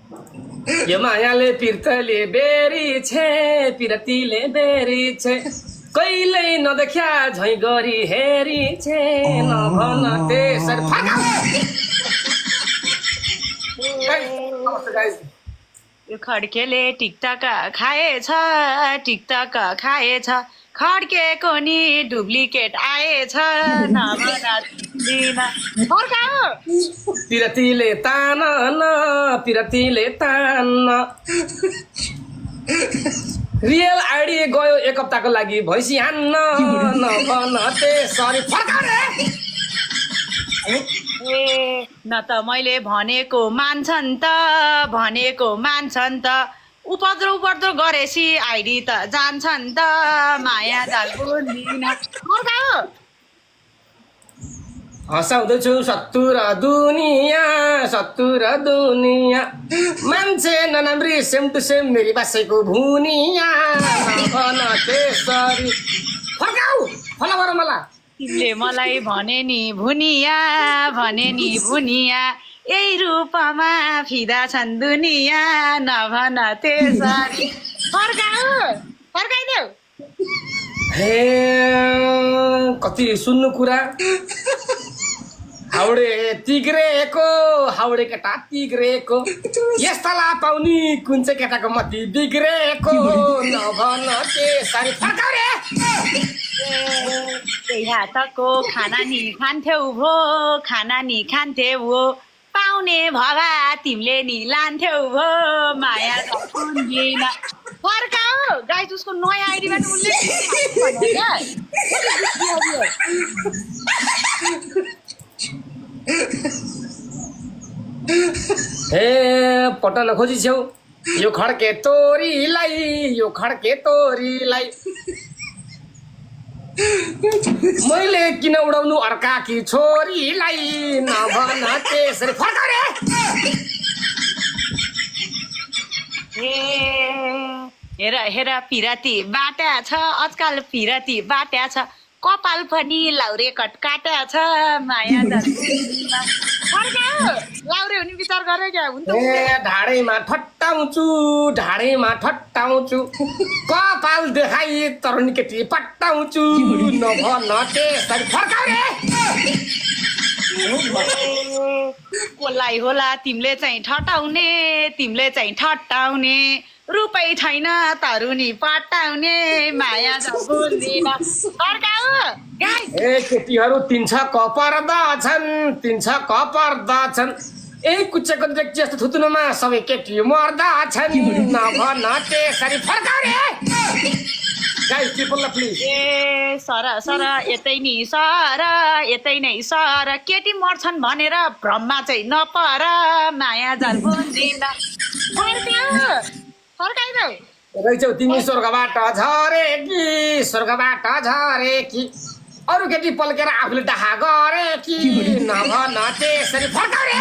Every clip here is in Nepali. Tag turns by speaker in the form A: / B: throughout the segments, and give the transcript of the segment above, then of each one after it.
A: यो मायाले पिर्तले बेरी छे पिरतीले बेरी छे कहिल्यै नदेख्या झै गरी हेरी छे नभन त्यसरी
B: यो खड्केले टिकटक खाएछ टिकटक खाएछ खड्केको नि डुप्लिकेट आएछ नभन दिन
A: पिरतीले तान न पिरतीले तान रियल आइडी गयो एक हप्ताको लागि भैँसी हान्न नभन त्यसरी
B: ए न त मैले भनेको मान्छन् त उपद्रो गरेसी आइडी त जान्छन् त माया जाल बुझ्दिन
A: हँसाउँदैछु सत्तु र दुनियाँ मान्छे नराम्री सेम टु सेम मेरी बासेको भुनिया नभन त्यसरी फर्काऊ फला गर मलाई
B: तिमीले मलाई भने नि भुनिया यही रूपमा फिदा छन् दुनिया नभन त्यसरी फर्काइदेऊ
A: हे कति सुन्नु कुरा हाउडे केटा तिग्रेको यस्ताला पाउने कुन चाहिँ केटाको मती बिग्रेको नभन त्यसरी फर्काऊ रे
B: त्यही हातको खाना नि खान्थ्यौ भो पाउने भवा तिमीले नि लान्थ्यौ भो माया झुन्डिन फर्काऊ गाइस उसको नयाँ आइडीमा उनले
A: हे पटन खोजी छेउ यो खड्के तोरीलाई मैले किन उडाउनु अर्काकी छोरीलाई नभन त्यसरी फर्काऊ रे
B: हेर पिराती बाट्या छ आजकल पिराती बाट्या छ कपाल पनि लाउरे कटकाट्या छ माया लाउरे हुने विचार गरे क्या हुन्छ
A: ढाडैमा ठट्टाउँछु कपाल देखाइ तरुणी केटी पट्टाउँछु नभन त्यसरी फर्काऊ रे
B: कसलाई होला तिमीले चाहिँ ठट्टाउने रुपै छैन तरुनी पट्टाउने माया बुझ्दिन फर्काऊ
A: ए केटीहरू तिन्छ कपर्दछन् ए कुच्चेको देख्छ जस्तो थुतुनुमा सबै केटी मर्दछन् नभन त्यसरी फर्काऊ रे guys triple please
B: A sir यतै नै सर केटी मर्छन् भनेर भ्रममा चाहिँ नपर माया जाल बुझ्दिन फर्काइदेऊ
A: रहेछौ तिमी स्वर्गबाट झरे कि अरू केटी पल्केर आफूले डाहा गरे कि नभन त्यसरी फर्काऊ रे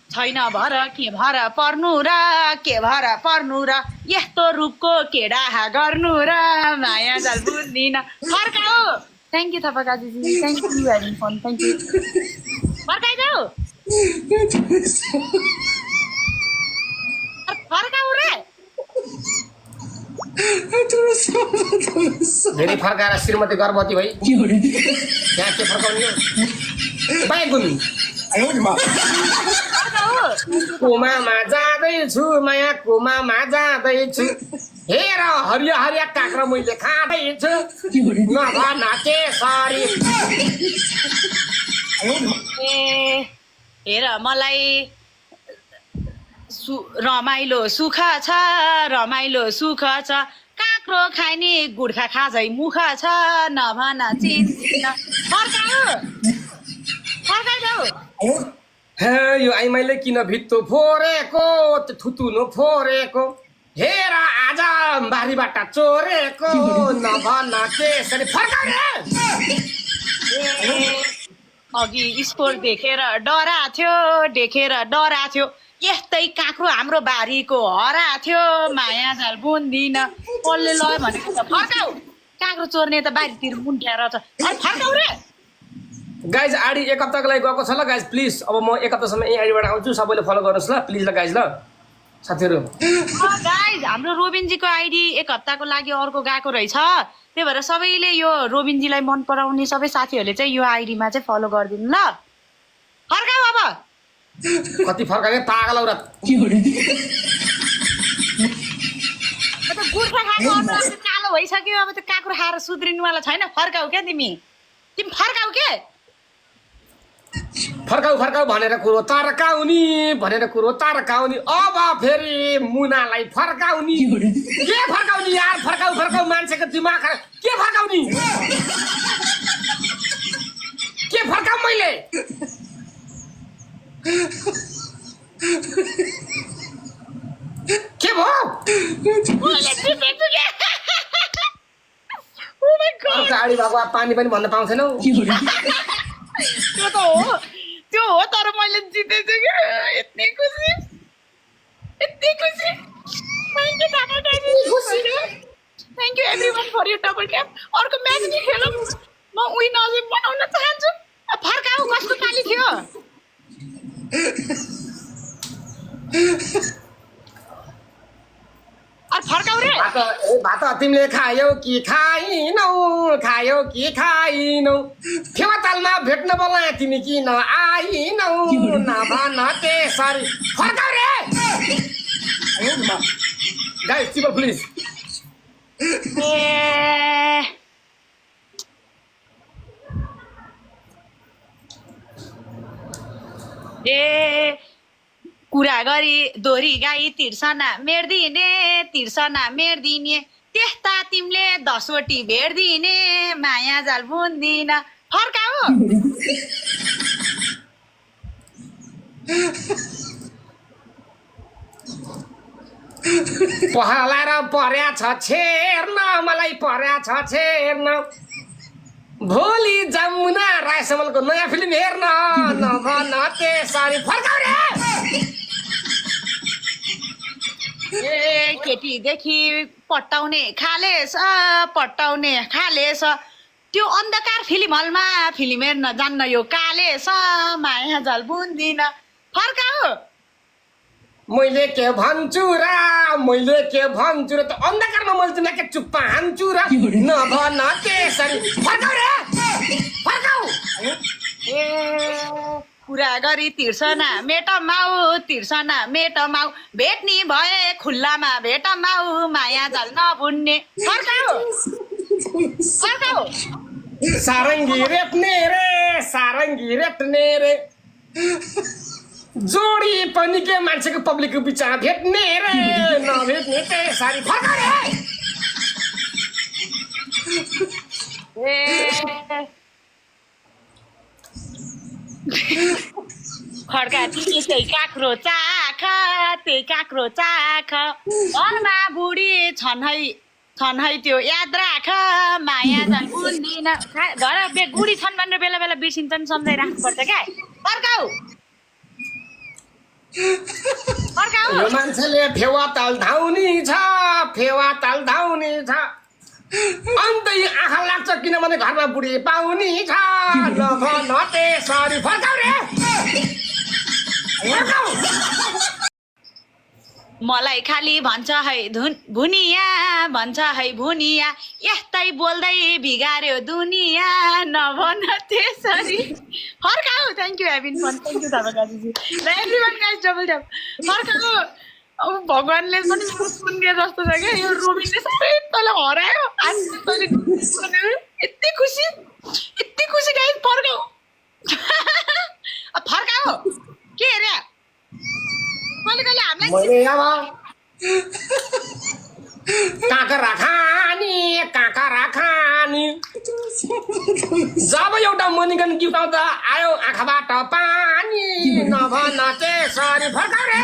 B: छैन भर के भर पर्नु र यस्तो रूपको के डाहा गर्नु र माया जाल बुझ्दिन फर्काऊ thank you Thapa काजीजी thank you hearing phone thank you फर्काइदेऊ फर्काऊ रे
A: धेरै फर्काएर श्रीमती गर्भवती भई त्यहाँ के फर्काउने बाइगुन कोमामा जाँदैछु हेर हरिया काँक्रा मैले खाँदैछु नभन त्यसरी
B: हेर मलाई रमाइलो सुख छ काँक्रो खाइने गुड्खा खाझै मुख छ नभन चिन्दिन फर्काइदेऊ
A: हे यो आइमाईले किन भित्तो फोरेको थुतुनो फोरेको हेर आज बारीबाट चोरेको नभन त्यसरी फर्काऊ रे
B: अघि स्कोर देखेर डरा थियो यस्तै काँक्रो हाम्रो बारीको हरा थियो माया झाल बुन्दिन कसले लयो भनेको त फर्काऊ काँक्रो चोर्ने त बारीतिर मुन्ट्याएर छ फर्काऊ रे
A: गाइज आइडी एक हप्ताको लागि गएको छ ल गाइज प्लिज अब म एक हप्तासम्म यही आइडीबाट आउँछु सबैले फलो गर्नुहोस् ल प्लिज ल गाइज ल साथीहरू
B: गाइज हाम्रो रोबिनजीको आइडी एक हप्ताको लागि अर्को गएको रहेछ त्यही भएर सबैले यो रोबिनजीलाई मन पराउने सबै साथीहरूले चाहिँ यो आइडीमा चाहिँ फलो गरिदिनु ल फर्काऊ अब
A: कति फर्काने पागल औरत
B: गुर्खा खाएको अनुहार चाहिँ कालो भइसक्यो अब त्यो काँक्रो खाएर सुध्रिनुवाला छैन फर्काऊ क्या तिमी फर्काऊ के
A: फर्काउ फर्काउ भनेर कुरो तर्काउने भनेर कुरो तर्काउने अब फेरि मुनालाई फर्काउने के फर्काउने यार फर्काउ फर्काउ मान्छेको दिमाग के फर्काउने के फर्काउ मैले के भयो गाडी भएको पानी पनि भन्न पाउँछैनौ
B: त्यो हो तर मैले जितेछु क्या यति खुसी thank you everyone for you double tap अर्को म्याच नि खेलौँ म विनर बनाउन चाहन्छु फर्काऊ कसको पाली थियो फर्काऊ रे
A: भात तिमीले खायौ कि खाइनौ खायौ कि खाइनौ फेवातालमा भेट्न बोलाए तिमी किन आइनौ नभन त्यसरी फर्काउ रे गाइस चिपर प्लिज
B: ए कुरा गरी दोरी गाई तिर्सना मेर्दिने त्यस्ता तिमीले 10वटी भेट्दिने माया जाल बुन्दिन फर्काऊ
A: पहलाएर पर्या छ छेर्न मलाई पर्या छ छेर्न भोलि जमुना रायसमलको नयाँ फिल्म हेर्न नभन त्यसरी फर्काउ रे
B: ए केटीदेखि पट्टाउने खालेछ त्यो अन्धकार फिल्म हलमा फिल्म हेर्न जान्न यो कालेछ माया जल बुन्दिन फर्काऊ
A: मैले के भन्छु र त अन्धकारमा मैले तिमीलाई के चुप्पा हान्छु र नभन त्यसरी फर्काउ रे फर्काउ
B: ए कुरा गरी तिर्सना मेटमाउ भेट्ने भए खुल्लामा भेटमाउ माया जाल नभुन्ने फर्काऊ
A: सारङ्गी रेट्ने रे जोडी पनि के मान्छेको पब्लिकको बिचमा भेट्ने रे नभेट्ने त्यसरी फर्काउ रे
B: खड्का तिमी त्यही काँक्रो चाख घरमा बुढी छन् है त्यो याद राख माया जान बुन्दिन घर बुढी छन् भनेर बेला बेला बिर्सिन्छन् सम्झाइ राख्नुपर्छ क्या फर्काऊ
A: यो मान्छेले फेवा ताल धाउने छ अन्तै आँखा लाग्छ किनभने घरमा बुढी पाउने छ नभन त्यसरी फर्काउ रे
B: मलाई खाली भन्छ है भुनिया यस्तै बोल्दै बिगार्यो दुनिया नभन त्यसरी फर्काऊ thank you हेभिन fun thank you धर्मकाजीजी र एभ्रीवन गाइस डबल ट्याप फर्काऊ अब भगवानले पनि सुनिदिए जस्तो छ क्या यो रोबिनले सबै तँलाई हरायो आज तैँले यति खुसी गाइस फर्काऊ के अरे कहिले
A: मैले अब काँक्रा खानी जब एउटा मनिगन गीत आउँदा आयो आँखाबाट पानी नभन त्यसरी फर्काउ रे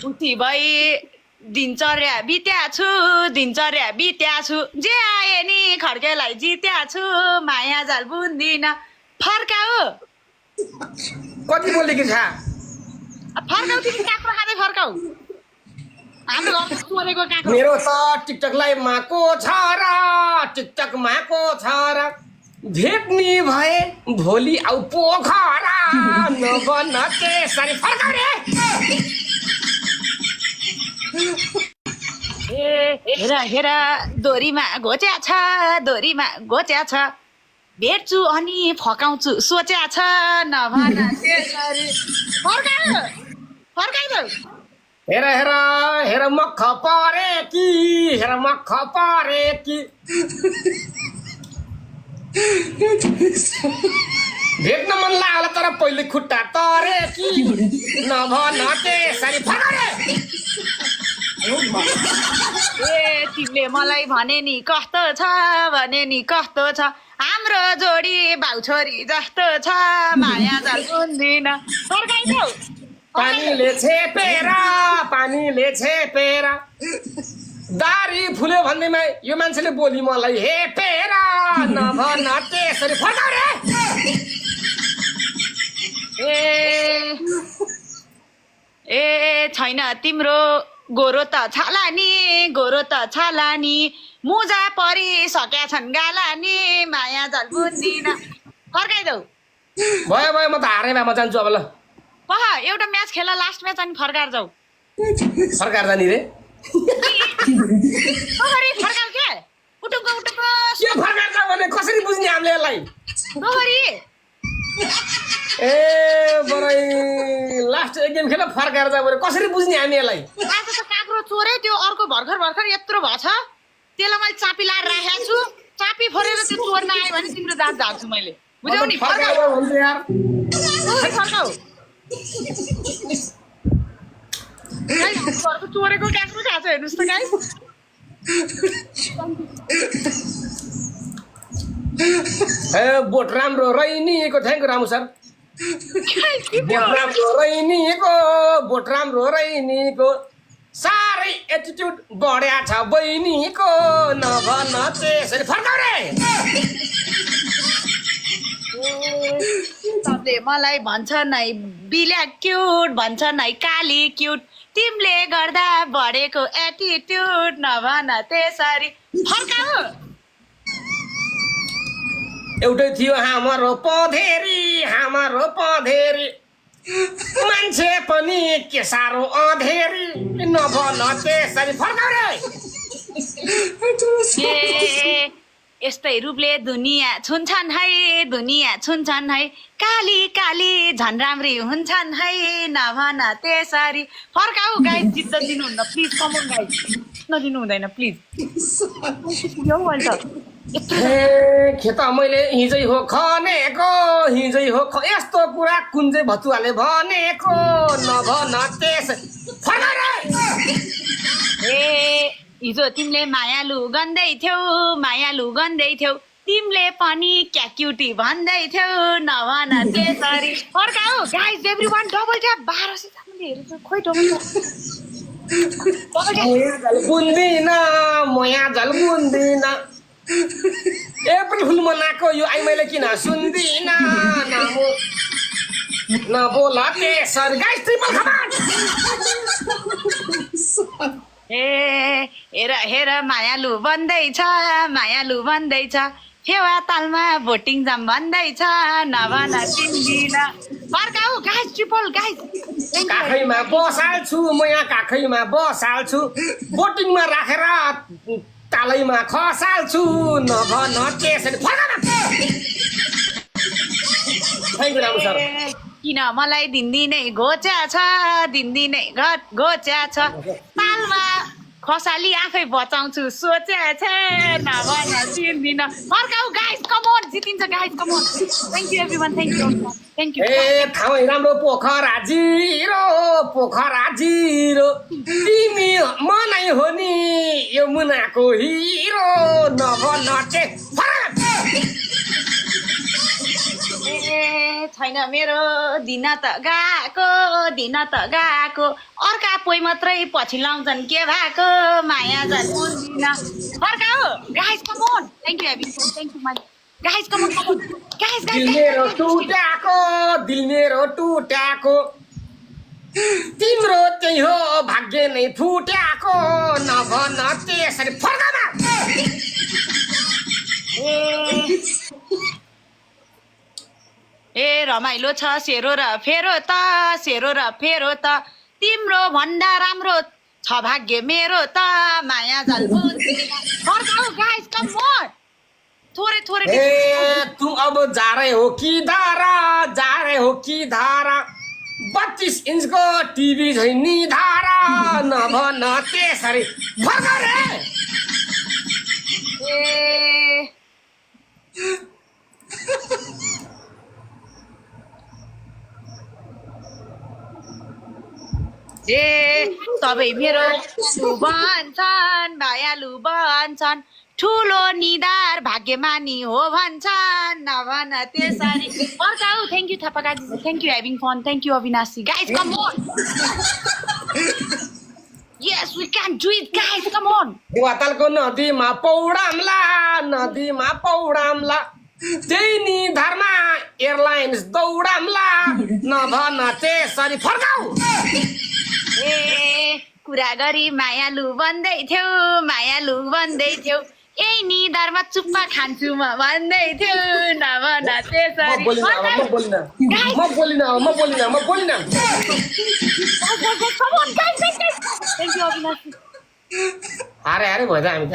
B: उठी भई दिनचर्या बित्या छु जे आए नि खड्केलाई जित्या छु माया जाल बुन्दिन फर्काऊ
A: कति बोलेकी छ
B: फर्काऊ तिमी काँक्रो खाँदै फर्काऊ हाम्रो घरमा चोरेको काँक्रो
A: मेरो त टिकटक लाइभमा को छ र टिकटकमा को छ र भेट्ने भए भोलि आउ पोखरा नभन त्यसरी फर्काउ रे
B: हेर हेर दोरीमा घोच्या छ दोरीमा घोच्या छ भेट्छु अनि फकाउँछु सोच्या छ नभन त्यसरी फर्काइदेऊ
A: हेर हेर हेर मख परे कि हेर मख परे कि भेट्न मन लाग्ला तर पहिले खुट्टा तरे कि नभन त्यसरी फर्काउ रे
B: ए तिमीले मलाई भने नि कस्तो छ भने नि कस्तो छ हाम्रो जोडी भाउ छोरी जस्तो छ माया जाल बुन्दिन फर्काइदेऊ
A: पानीले छेपेर दारी फुल्यो भन्दैमा यो मान्छेले बोली मलाई हेपेर नभन त्यसरी फर्काउ रे
B: ए छैन तिम्रो गोरो त छाला नि मुजा परिसकेका छन् गाला नि माया जाल बुन्दिन फर्काइदेऊ
A: भयो म त हारे भए म जान्छु अब ल
B: एउटा म्याच खेल लास्ट म्याच अनि फर्काएर जाऊ
A: सरकार जाने रे
B: फर्काउ के उटुक्क
A: के फर्काएर जाऊ भने कसरी बुझ्ने हामीले यसलाई ए बरै लास्ट एक गेम खेल फर्काएर जाऊ भने कसरी बुझ्ने हामी यसलाई
B: आज त काँक्रो चोरे त्यो अर्को भर्खर यत्रो भएछ त्यसलाई मैले चापी लाएर राखेको छु चापी फोरेर त्यो चोर्न आयो भने तिम्रो दाँत झार्छु मैले बुझ्यौ नि
A: फर्काउ हुन्छ यार
B: फर्काउ घरको चोरेको काँक्रो खाएको छ हेर्नुहोस् त गाई
A: ए बोट राम्रो रहिनीको थ्याङ्क यू रामु सर बोट राम्रो रहिनीको साह्रै एटिट्युड बढ्या छ बहिनीको नभन त्यसरी फर्काउ रे
B: सबले मलाई भन्छ नै ब्ल्याक क्युट भन्छ नै काली क्युट तिमीले गर्दा बढेको एटिट्युड नभन त्यसरी फर्काऊ
A: एउटै थियो हाम्रो पधेरी मान्छे पनि के साह्रो अधेरी नभन त्यसरी फर्काउ रे
B: यस्तै रूपले दुनियाँ छुन्छन् है काली काली झन् राम्री हुन्छन् है नभन त्यसरी फर्काऊ गाइस जित्न दिनुहुन्न प्लिज कमन गाइस नदिनु हुँदैन प्लिज
A: खेत मैले हिजै हो खनेको यस्तो कुरा कुन चाहिँ भतुवाले भनेको नभन त्यसरी फर्काउ रे
B: हिजो तिमीले मायालु गन्दै थियौ तिमीले पनि क्या क्युटी भन्दै थियौ नभन त्यसरी फर्काऊ गाइस एभ्रीवन डबल ट्याप 1200 हामीले हेरेछ खोइ डबल
A: झल बुन्दिन एप्रिल फुल मनाएको यो आई मैले किन सुन्दिन नबोल त्यसरी गाइस ट्रिपल खबर
B: हेर मायालु भन्दैछ फेवा तालमा भोटिङ जाम भन्दैछ नभन तिमीन फर्काऊ गाइस ट्रिपल गाइस
A: काखैमा बसाल्छु म यहाँ काखैमा बसाल्छु बोटिङमा राखेर तालैमा खसाल्छु नभन त्यसरी फर्काऊ थ्याङ्क यू रामु सर
B: किन मलाई दिनदिनै घोच्या छ तालमा खसाली आफै बचाउँछु सोच्या छ नभन दिनदिन फर्काऊ गाइस कम अन जितिन्छ guys come on thank you everyone thank you
A: ए ठाउँ राम्रो पोखरा जिरो तिमी मनै हो नि यो मुनाको हिरो नभन
B: छैन मेरो दिन त गएको अर्का पोइ मात्रै पछि लाउँछन् के भएको माया जान बुन्दिन फर्काऊ guys come on thank you everyone thank you my guys come on guys
A: दिल मेरो टुट्याको तिम्रो त्यही हो भाग्य नै फुट्याएको नभन त्यसरी फर्कमा
B: ए रमाइलो छ सेरो र फेरो त सेरो र फेरो त तिम्रो भन्दा राम्रो छ भाग्य मेरो त माया जाल फर्काऊ गाइस कम ऑन थोरै थोरै
A: ए तुम अब जा रहे हो कि धारा जा रहे हो कि धारा 32 इन्चको टिभी झै नि धारा नभन त्यसरी फर्क रे
B: ए सबै मेरो भन्छन् मायालु भन्छन् ठुलो निधार भाग्यमानी हो भन्छन् नभन त्यसरी फर्काऊ thank you थापाकाजी thank you having fun thank you अविनाशी guys come on yes we can do it guys come on
A: बुवातालको नदीमा पौडाम्ला त्यही नि धर्म एयरलाइन्स दौडाम्ला नभन त्यसरी फर्काऊ
B: ए कुरा गरी मायालु भन्दै थियौ यही निधारमा चुप्पा खान्छु म भन्दै थियो नभन त्यसरी
A: म बोलिन
B: थ्याङ्क यू अविनाशी
A: हारे भइदियो हामी त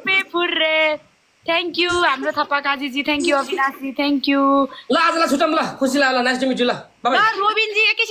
B: पे फुर्रे थ्याङ्क यू हाम्रो थापा काजीजी थ्याङ्क यू अविनाशी थ्याङ्क यू
A: ल आजलाई छुटौँ ल खुसी लाग्यो नाइस टु मिट यु ल बाइ
B: रोबिनजी एकैछिन